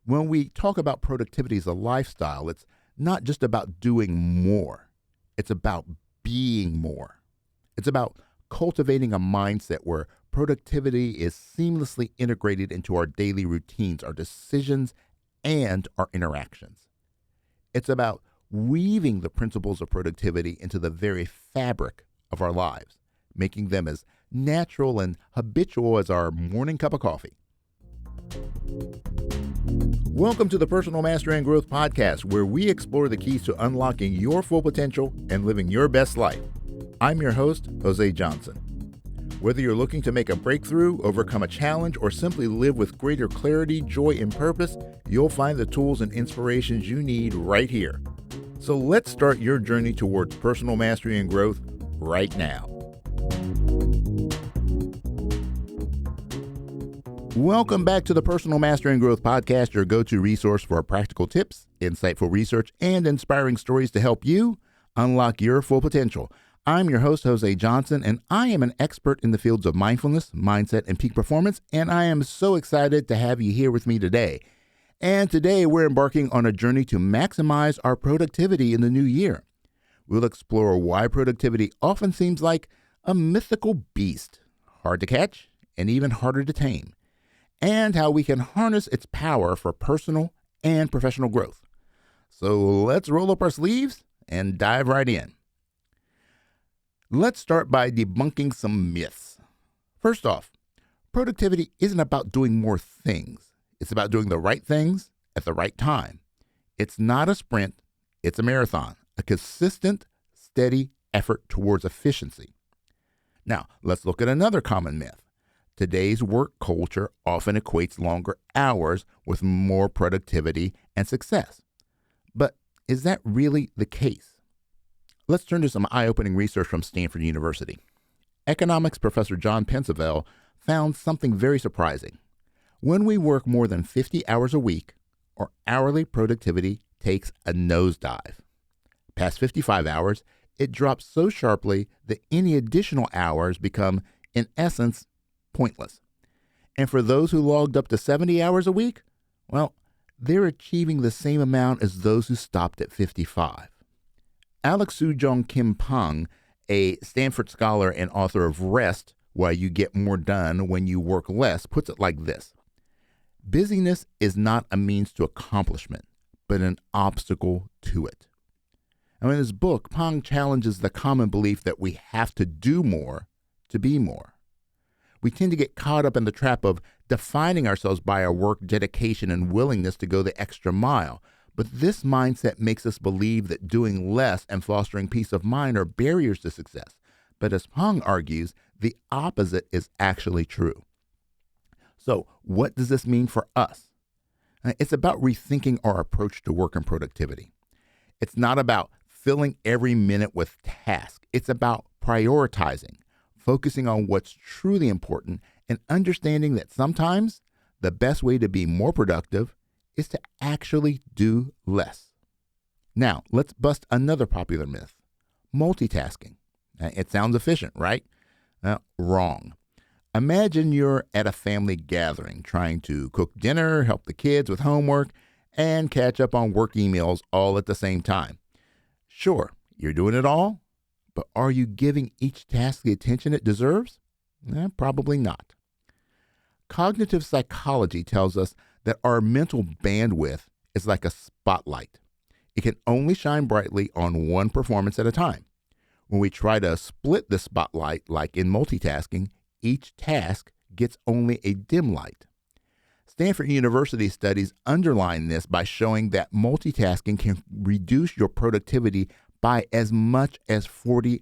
When we talk about productivity as a lifestyle, it's not just about doing more. It's about being more. It's about cultivating a mindset where productivity is seamlessly integrated into our daily routines, our decisions, and our interactions. It's about weaving the principles of productivity into the very fabric of our lives, making them as natural and habitual as our morning cup of coffee. Welcome to the Personal Mastery and Growth Podcast, where we explore the keys to unlocking your full potential and living your best life. I'm your host, Jose Johnson. Whether you're looking to make a breakthrough, overcome a challenge, or simply live with greater clarity, joy, and purpose, you'll find the tools and inspirations you need right here. So let's start your journey towards personal mastery and growth right now. Welcome back to the Personal Mastery and Growth Podcast, your go-to resource for practical tips, insightful research, and inspiring stories to help you unlock your full potential. I'm your host, Jose Johnson, and I am an expert in the fields of mindfulness, mindset, and peak performance, and I am so excited to have you here with me today. And today we're embarking on a journey to maximize our productivity in the new year. We'll explore why productivity often seems like a mythical beast, hard to catch and even harder to tame, and how we can harness its power for personal and professional growth. So let's roll up our sleeves and dive right in. Let's start by debunking some myths. First off, productivity isn't about doing more things. It's about doing the right things at the right time. It's not a sprint, it's a marathon, a consistent, steady effort towards efficiency. Now, let's look at another common myth. Today's work culture often equates longer hours with more productivity and success. But is that really the case? Let's turn to some eye-opening research from Stanford University. Economics professor John Pensavel found something very surprising. When we work more than 50 hours a week, our hourly productivity takes a nosedive. Past 55 hours, it drops so sharply that any additional hours become, in essence, pointless. And for those who logged up to 70 hours a week, well, they're achieving the same amount as those who stopped at 55. Alex Sujong Kim Pang, a Stanford scholar and author of Rest, Why You Get More Done When You Work Less, puts it like this. Busyness is not a means to accomplishment, but an obstacle to it. Now, in his book, Pang challenges the common belief that we have to do more to be more. We tend to get caught up in the trap of defining ourselves by our work dedication and willingness to go the extra mile. But this mindset makes us believe that doing less and fostering peace of mind are barriers to success. But as Pang argues, the opposite is actually true. So what does this mean for us? It's about rethinking our approach to work and productivity. It's not about filling every minute with tasks. It's about prioritizing, focusing on what's truly important, and understanding that sometimes the best way to be more productive is to actually do less. Now, let's bust another popular myth, multitasking. It sounds efficient, right? Wrong. Imagine you're at a family gathering trying to cook dinner, help the kids with homework, and catch up on work emails all at the same time. Sure, you're doing it all, but are you giving each task the attention it deserves? Probably not. Cognitive psychology tells us that our mental bandwidth is like a spotlight. It can only shine brightly on one performance at a time. When we try to split the spotlight, like in multitasking, each task gets only a dim light. Stanford University studies underline this by showing that multitasking can reduce your productivity by as much as 40%.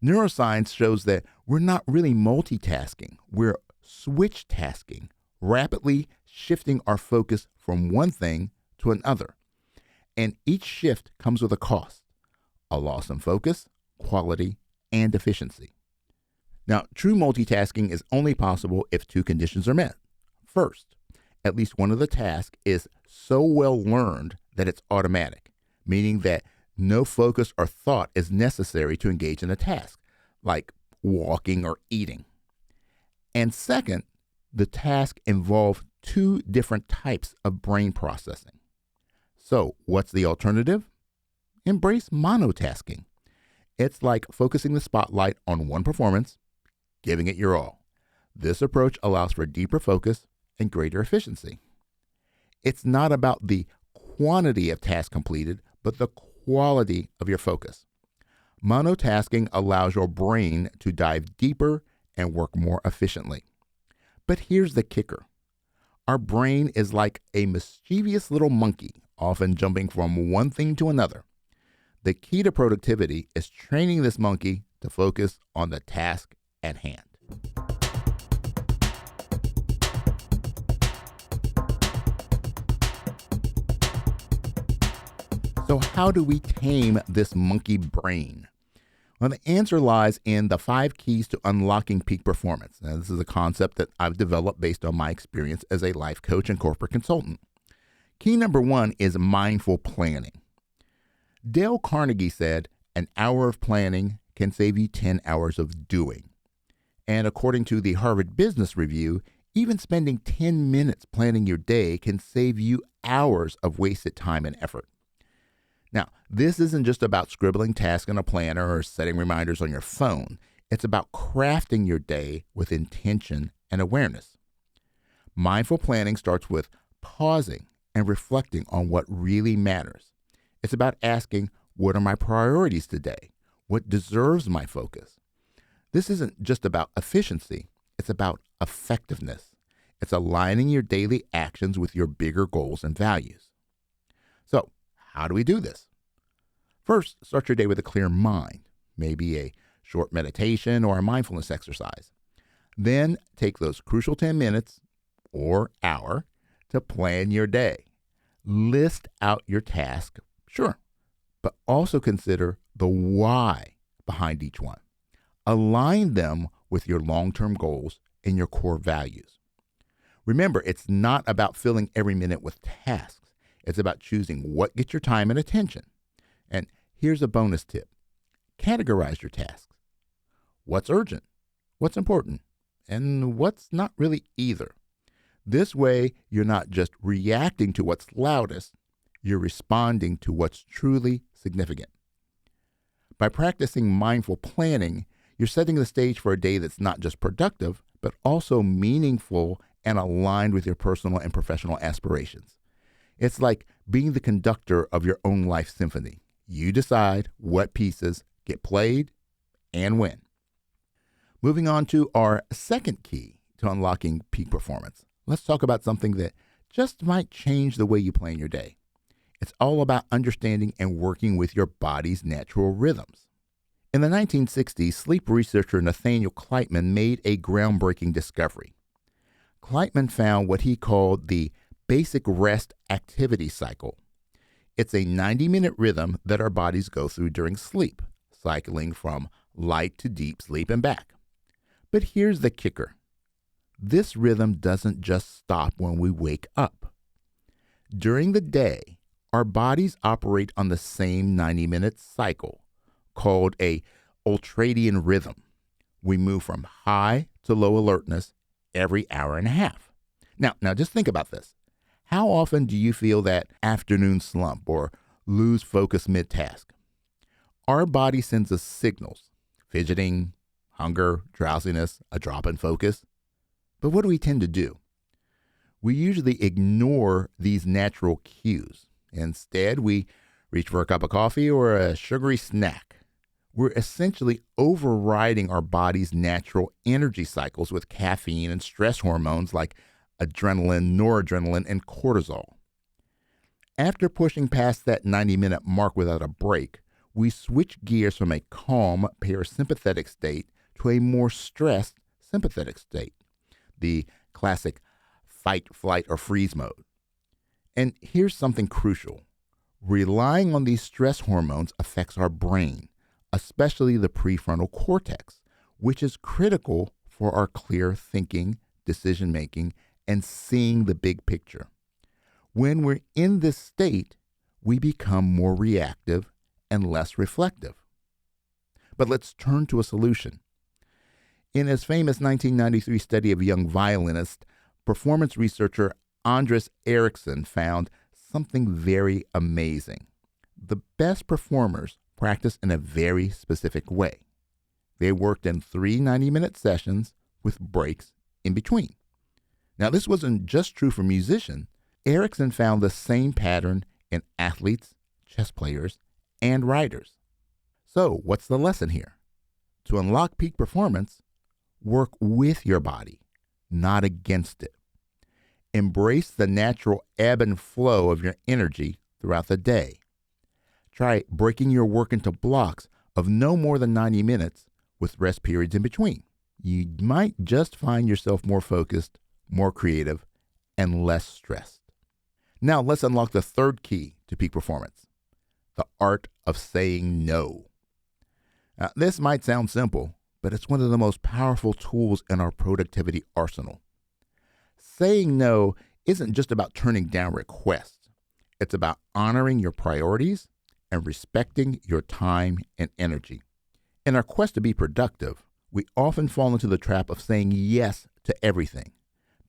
Neuroscience shows that we're not really multitasking, we're switch tasking, rapidly shifting our focus from one thing to another. And each shift comes with a cost, a loss in focus, quality, and efficiency. Now, true multitasking is only possible if two conditions are met. First, at least one of the tasks is so well learned that it's automatic, meaning that no focus or thought is necessary to engage in a task, like walking or eating. And second, the task involved two different types of brain processing. So, what's the alternative? Embrace monotasking. It's like focusing the spotlight on one performance, giving it your all. This approach allows for deeper focus and greater efficiency. It's not about the quantity of tasks completed, but the quality of your focus. Monotasking allows your brain to dive deeper and work more efficiently. But here's the kicker. Our brain is like a mischievous little monkey, often jumping from one thing to another. The key to productivity is training this monkey to focus on the task at hand. So how do we tame this monkey brain? Well, the answer lies in the 5 keys to unlocking peak performance. Now, this is a concept that I've developed based on my experience as a life coach and corporate consultant. Key number 1 is mindful planning. Dale Carnegie said, an hour of planning can save you 10 hours of doing. And according to the Harvard Business Review, even spending 10 minutes planning your day can save you hours of wasted time and effort. Now, this isn't just about scribbling tasks in a planner or setting reminders on your phone. It's about crafting your day with intention and awareness. Mindful planning starts with pausing and reflecting on what really matters. It's about asking, what are my priorities today? What deserves my focus? This isn't just about efficiency. It's about effectiveness. It's aligning your daily actions with your bigger goals and values. So, how do we do this? First, start your day with a clear mind, maybe a short meditation or a mindfulness exercise. Then take those crucial 10 minutes or hour to plan your day. List out your task, sure, but also consider the why behind each one. Align them with your long-term goals and your core values. Remember, it's not about filling every minute with tasks. It's about choosing what gets your time and attention. And here's a bonus tip. Categorize your tasks. What's urgent? What's important? And what's not really either. This way, you're not just reacting to what's loudest, you're responding to what's truly significant. By practicing mindful planning, you're setting the stage for a day that's not just productive, but also meaningful and aligned with your personal and professional aspirations. It's like being the conductor of your own life symphony. You decide what pieces get played and when. Moving on to our second key to unlocking peak performance. Let's talk about something that just might change the way you plan your day. It's all about understanding and working with your body's natural rhythms. In the 1960s, sleep researcher Nathaniel Kleitman made a groundbreaking discovery. Kleitman found what he called the basic rest activity cycle. It's a 90-minute rhythm that our bodies go through during sleep, cycling from light to deep sleep and back. But here's the kicker. This rhythm doesn't just stop when we wake up. During the day, our bodies operate on the same 90-minute cycle, called a ultradian rhythm. We move from high to low alertness every hour and a half. Now just think about this. How often do you feel that afternoon slump or lose focus mid-task? Our body sends us signals, fidgeting, hunger, drowsiness, a drop in focus. But what do we tend to do? We usually ignore these natural cues. Instead, we reach for a cup of coffee or a sugary snack. We're essentially overriding our body's natural energy cycles with caffeine and stress hormones like adrenaline, noradrenaline, and cortisol. After pushing past that 90-minute mark without a break, we switch gears from a calm parasympathetic state to a more stressed sympathetic state, the classic fight, flight, or freeze mode. And here's something crucial. Relying on these stress hormones affects our brain, especially the prefrontal cortex, which is critical for our clear thinking, decision-making, and seeing the big picture. When we're in this state, we become more reactive and less reflective. But let's turn to a solution. In his famous 1993 study of young violinist performance researcher Andres Ericsson found something very amazing. The best performers practice in a very specific way. They worked in 3 90-minute sessions with breaks in between. Now, this wasn't just true for musicians. Ericsson found the same pattern in athletes, chess players, and writers. So, what's the lesson here? To unlock peak performance, work with your body, not against it. Embrace the natural ebb and flow of your energy throughout the day. Try breaking your work into blocks of no more than 90 minutes with rest periods in between. You might just find yourself more focused, more creative, and less stressed. Now let's unlock the third key to peak performance, the art of saying no. Now, this might sound simple, but it's one of the most powerful tools in our productivity arsenal. Saying no isn't just about turning down requests. It's about honoring your priorities and respecting your time and energy. In our quest to be productive, we often fall into the trap of saying yes to everything.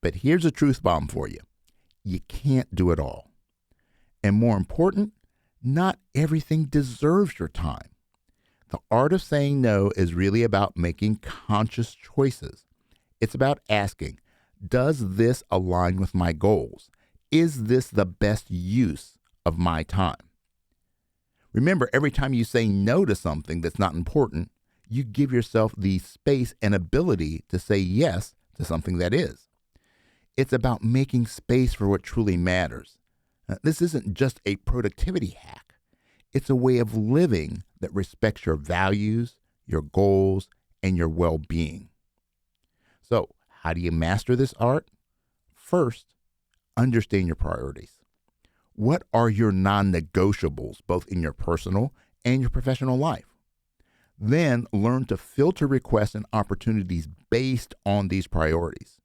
But here's a truth bomb for you. You can't do it all. And more important, not everything deserves your time. The art of saying no is really about making conscious choices. It's about asking, does this align with my goals? Is this the best use of my time? Remember, every time you say no to something that's not important, you give yourself the space and ability to say yes to something that is. It's about making space for what truly matters. This isn't just a productivity hack. It's a way of living that respects your values, your goals, and your well-being. So, how do you master this art? First, understand your priorities. What are your non-negotiables, both in your personal and your professional life? Then learn to filter requests and opportunities based on these priorities.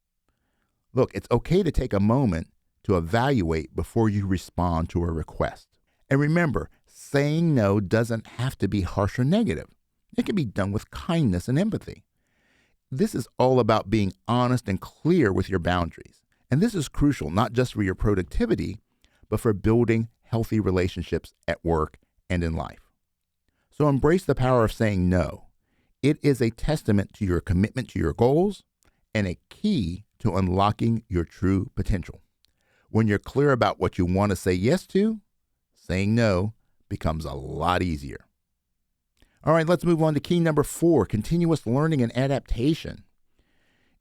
Look, it's okay to take a moment to evaluate before you respond to a request. And remember, saying no doesn't have to be harsh or negative. It can be done with kindness and empathy. This is all about being honest and clear with your boundaries. And this is crucial, not just for your productivity, but for building healthy relationships at work and in life. So embrace the power of saying no. It is a testament to your commitment to your goals and a key to unlocking your true potential. When you're clear about what you want to say yes to, saying no becomes a lot easier. All right, let's move on to key number 4, continuous learning and adaptation.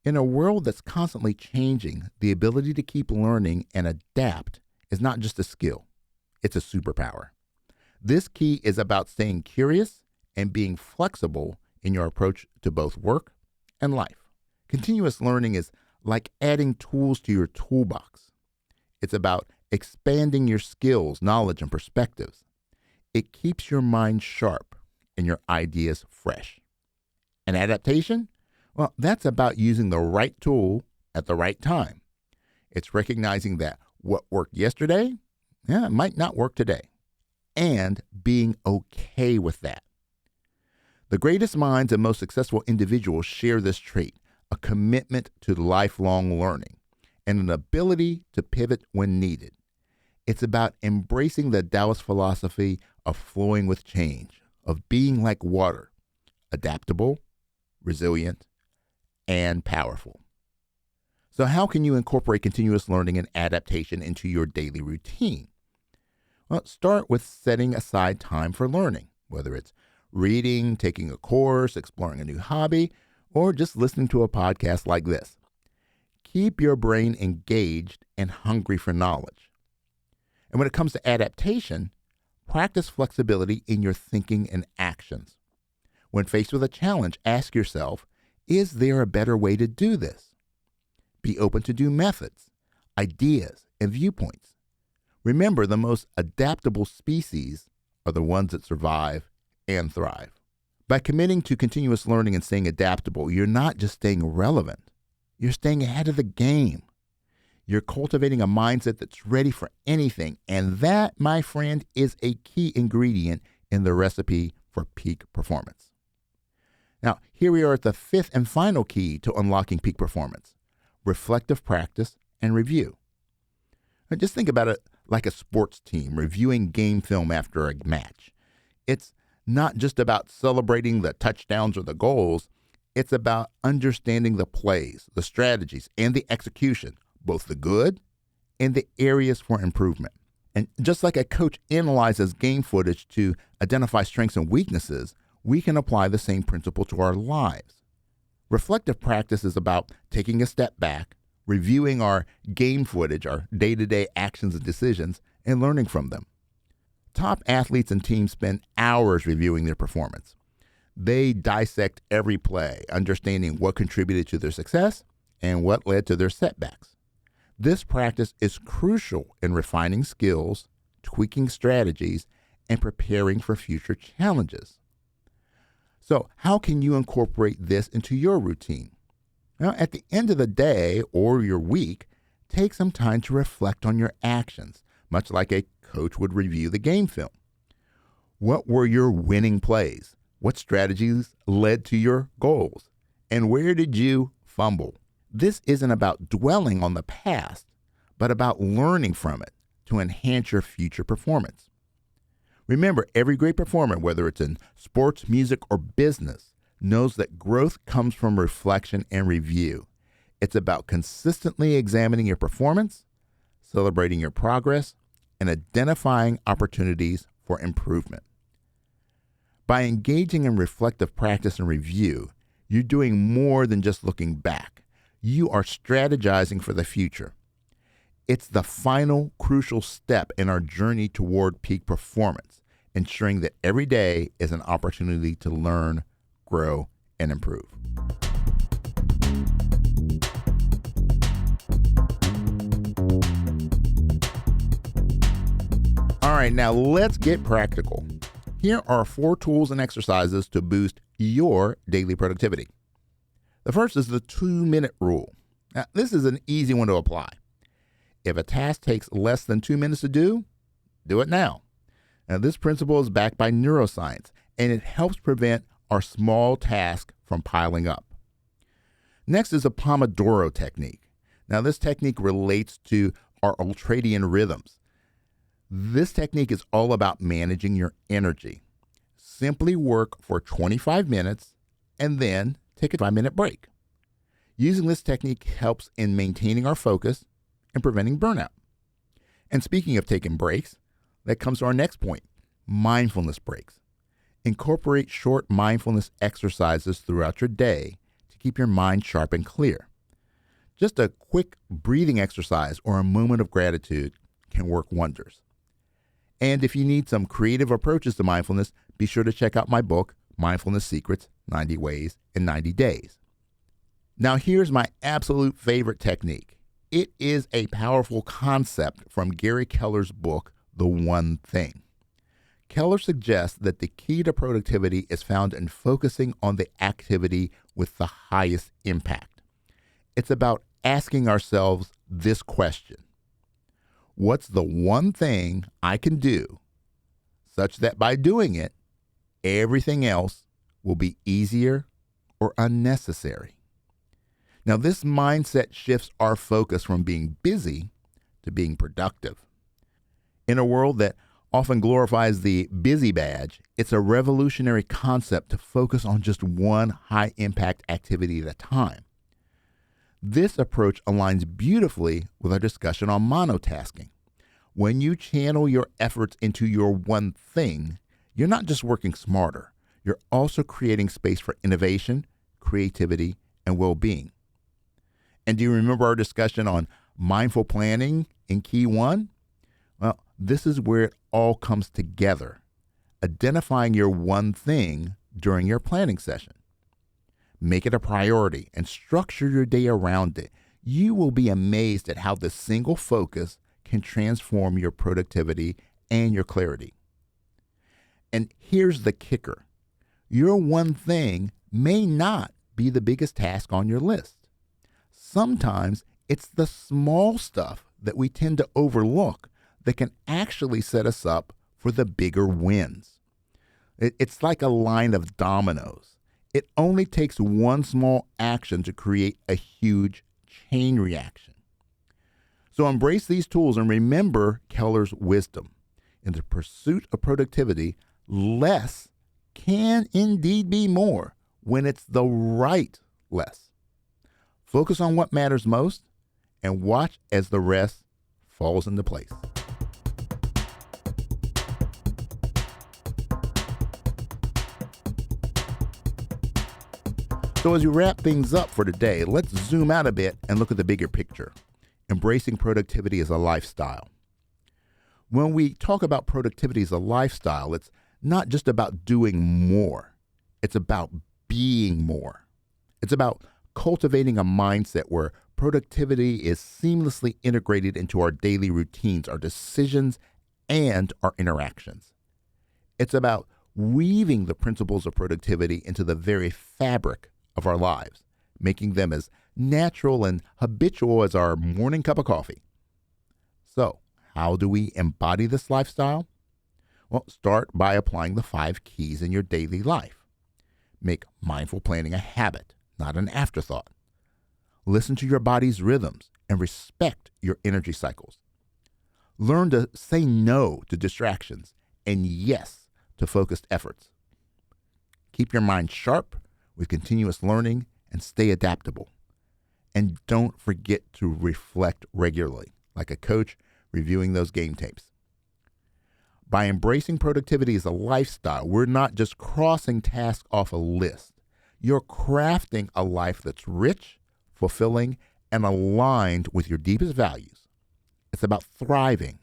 In a world that's constantly changing, the ability to keep learning and adapt is not just a skill, it's a superpower. This key is about staying curious and being flexible in your approach to both work and life. Continuous learning is like adding tools to your toolbox. It's about expanding your skills, knowledge, and perspectives. It keeps your mind sharp and your ideas fresh. And adaptation? Well, that's about using the right tool at the right time. It's recognizing that what worked yesterday, it might not work today, and being okay with that. The greatest minds and most successful individuals share this trait, a commitment to lifelong learning and an ability to pivot when needed. It's about embracing the Taoist philosophy of flowing with change, of being like water, adaptable, resilient, and powerful. So how can you incorporate continuous learning and adaptation into your daily routine? Well, start with setting aside time for learning, whether it's reading, taking a course, exploring a new hobby, or just listening to a podcast like this. Keep your brain engaged and hungry for knowledge. And when it comes to adaptation, practice flexibility in your thinking and actions. When faced with a challenge, ask yourself, is there a better way to do this? Be open to new methods, ideas, and viewpoints. Remember, the most adaptable species are the ones that survive and thrive. By committing to continuous learning and staying adaptable, you're not just staying relevant, you're staying ahead of the game. You're cultivating a mindset that's ready for anything, and that, my friend, is a key ingredient in the recipe for peak performance. Now, here we are at the 5th and final key to unlocking peak performance: reflective practice and review. Now, just think about it like a sports team reviewing game film after a match. It's not just about celebrating the touchdowns or the goals. It's about understanding the plays, the strategies, and the execution, both the good and the areas for improvement. And just like a coach analyzes game footage to identify strengths and weaknesses, we can apply the same principle to our lives. Reflective practice is about taking a step back, reviewing our game footage, our day-to-day actions and decisions, and learning from them. Top athletes and teams spend hours reviewing their performance. They dissect every play, understanding what contributed to their success and what led to their setbacks. This practice is crucial in refining skills, tweaking strategies, and preparing for future challenges. So, how can you incorporate this into your routine? Now, at the end of the day or your week, take some time to reflect on your actions, much like a coach would review the game film. What were your winning plays? What strategies led to your goals? And where did you fumble? This isn't about dwelling on the past, but about learning from it to enhance your future performance. Remember, every great performer, whether it's in sports, music, or business, knows that growth comes from reflection and review. It's about consistently examining your performance, celebrating your progress, and identifying opportunities for improvement. By engaging in reflective practice and review, you're doing more than just looking back. You are strategizing for the future. It's the final crucial step in our journey toward peak performance, ensuring that every day is an opportunity to learn, grow, and improve. All right, now let's get practical. Here are 4 tools and exercises to boost your daily productivity. The first is the 2-minute rule. Now, this is an easy one to apply. If a task takes less than 2 minutes to do it now. Now, this principle is backed by neuroscience, and it helps prevent our small tasks from piling up. Next is a Pomodoro technique. Now, this technique relates to our ultradian rhythms. This technique is all about managing your energy. Simply work for 25 minutes and then take a 5-minute break. Using this technique helps in maintaining our focus and preventing burnout. And speaking of taking breaks, that comes to our next point, mindfulness breaks. Incorporate short mindfulness exercises throughout your day to keep your mind sharp and clear. Just a quick breathing exercise or a moment of gratitude can work wonders. And if you need some creative approaches to mindfulness, be sure to check out my book, Mindfulness Secrets, 90 Ways in 90 Days. Now here's my absolute favorite technique. It is a powerful concept from Gary Keller's book, The One Thing. Keller suggests that the key to productivity is found in focusing on the activity with the highest impact. It's about asking ourselves this question: what's the one thing I can do such that by doing it, everything else will be easier or unnecessary? Now, this mindset shifts our focus from being busy to being productive. In a world that often glorifies the busy badge, it's a revolutionary concept to focus on just one high-impact activity at a time. This approach aligns beautifully with our discussion on monotasking. When you channel your efforts into your one thing, you're not just working smarter, you're also creating space for innovation, creativity, and well-being. And do you remember our discussion on mindful planning in Key 1? Well, this is where it all comes together, identifying your one thing during your planning session. Make it a priority and structure your day around it. You will be amazed at how this single focus can transform your productivity and your clarity. And here's the kicker. Your one thing may not be the biggest task on your list. Sometimes it's the small stuff that we tend to overlook that can actually set us up for the bigger wins. It's like a line of dominoes. It only takes one small action to create a huge chain reaction. So embrace these tools and remember Keller's wisdom. In the pursuit of productivity, less can indeed be more when it's the right less. Focus on what matters most and watch as the rest falls into place. So as you wrap things up for today, let's zoom out a bit and look at the bigger picture. Embracing productivity as a lifestyle. When we talk about productivity as a lifestyle, it's not just about doing more. It's about being more. It's about cultivating a mindset where productivity is seamlessly integrated into our daily routines, our decisions, and our interactions. It's about weaving the principles of productivity into the very fabric of our lives, making them as natural and habitual as our morning cup of coffee. So, how do we embody this lifestyle? Well, start by applying the 5 keys in your daily life. Make mindful planning a habit, not an afterthought. Listen to your body's rhythms and respect your energy cycles. Learn to say no to distractions and yes to focused efforts. Keep your mind sharp with continuous learning and stay adaptable. And don't forget to reflect regularly, like a coach reviewing those game tapes. By embracing productivity as a lifestyle, we're not just crossing tasks off a list. You're crafting a life that's rich, fulfilling, and aligned with your deepest values. It's about thriving,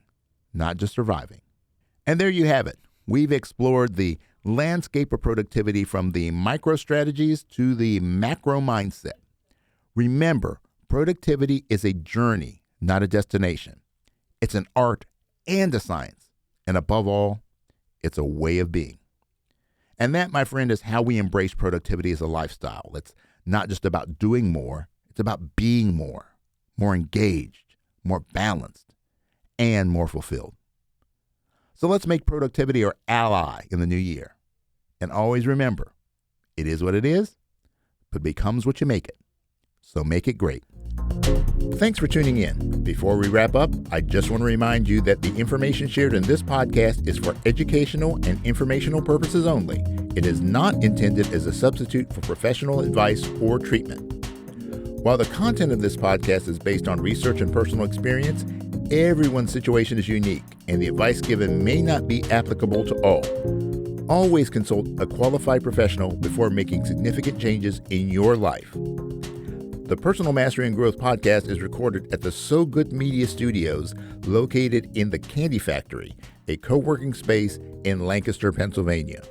not just surviving. And there you have it. We've explored the landscape of productivity from the micro strategies to the macro mindset. Remember, productivity is a journey, not a destination. It's an art and a science. And above all, it's a way of being. And that, my friend, is how we embrace productivity as a lifestyle. It's not just about doing more. It's about being more engaged, more balanced, and more fulfilled. So let's make productivity our ally in the new year. And always remember, it is what it is, but becomes what you make it. So make it great. Thanks for tuning in. Before we wrap up, I just want to remind you that the information shared in this podcast is for educational and informational purposes only. It is not intended as a substitute for professional advice or treatment. While the content of this podcast is based on research and personal experience, everyone's situation is unique, and the advice given may not be applicable to all. Always consult a qualified professional before making significant changes in your life. The Personal Mastery and Growth podcast is recorded at the So Good Media Studios, located in the Candy Factory, a co-working space in Lancaster, Pennsylvania.